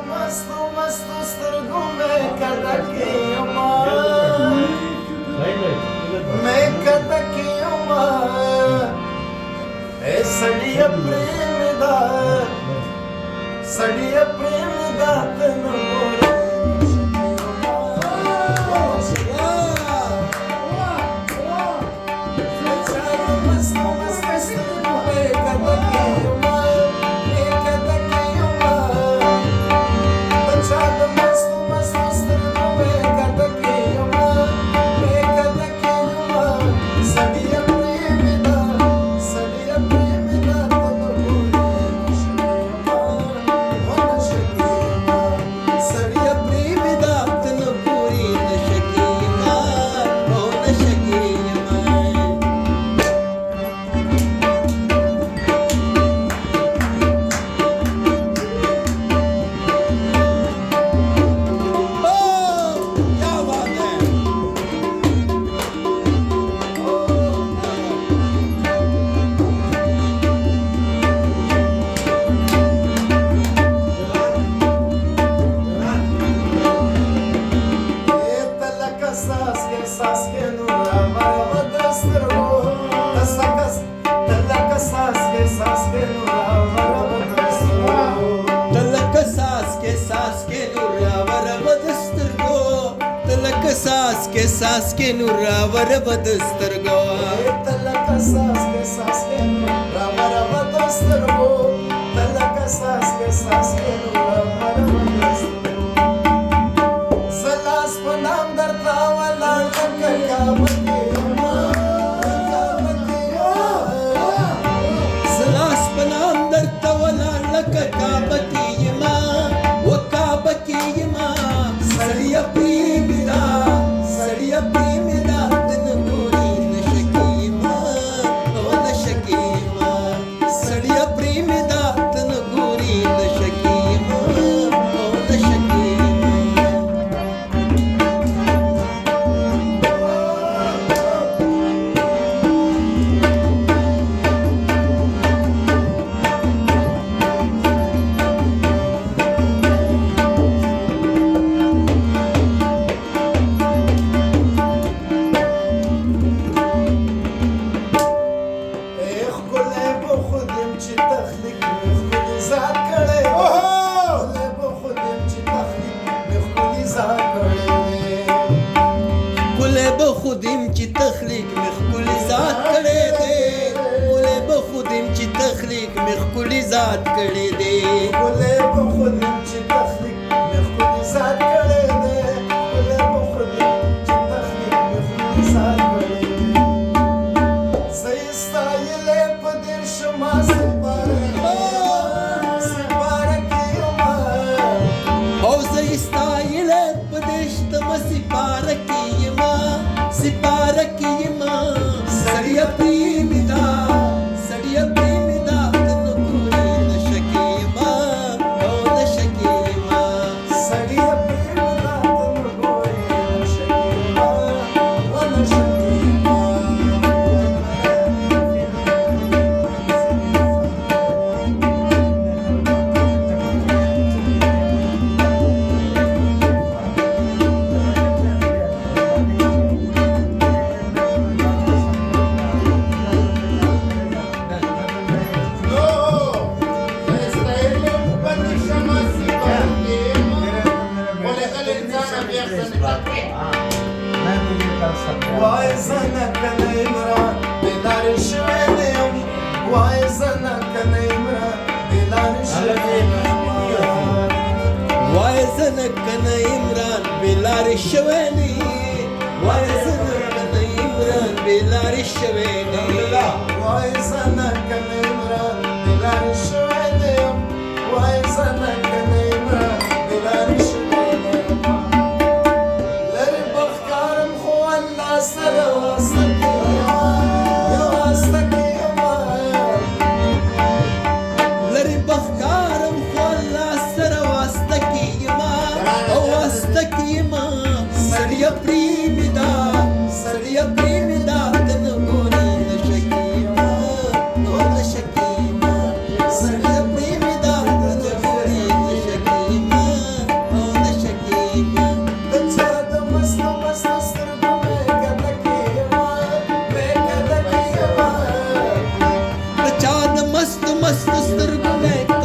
मस्तु मस्तु स्तरगु में कदकियमा मैं कदकियमा ए सड़िया प्रेम दा तन मोरे सास के नूरावर बदस्तरगो तलक सास के नूरावर बदस्तरगो तलक सास के नूरावर बदस्तरगो सलास पनाम दरता वाला काबती सलास पनाम दरता वाला काबती यमा वो काबकी यमा सरिया पीमिदा सड़िया प्रेमिदा तन गोरी नशकीमा ओ नशकीमा सड़िया प्रेमिदा तन गोरी नशकीमा ओ नशकीमा خودم چې تخلیق مخ کلی ذات کړي دي ولې به خودم چې تخلیق مخ کلی ذات کړي دي ولې به خودم چې تخلیق مخ کلی ذات کړي دي ولې به خودم چې تخلیق مخ کلی ذات کړي دي زېستایلې په دې شما او زېستایلې په دې شتم सिपारकी यमा सड़िया प्रेमिदा तन गोरी नशकीमा ओ नशकीमा सड़िया प्रेमिदा तन गोरी नशकीमा ओ नशकीमा Why sana kana imran dilar shvedem Why sana kana imran dilar shvedem Why sana kana imran bilar shweni Why sana kana imran bilar shweni Why sana kana imran dilar shvedem Why sana kana imran dilar shvedem सड़िया प्रेमिदा तन गोरी नशकीमा ओ नशकीमा سترګو نه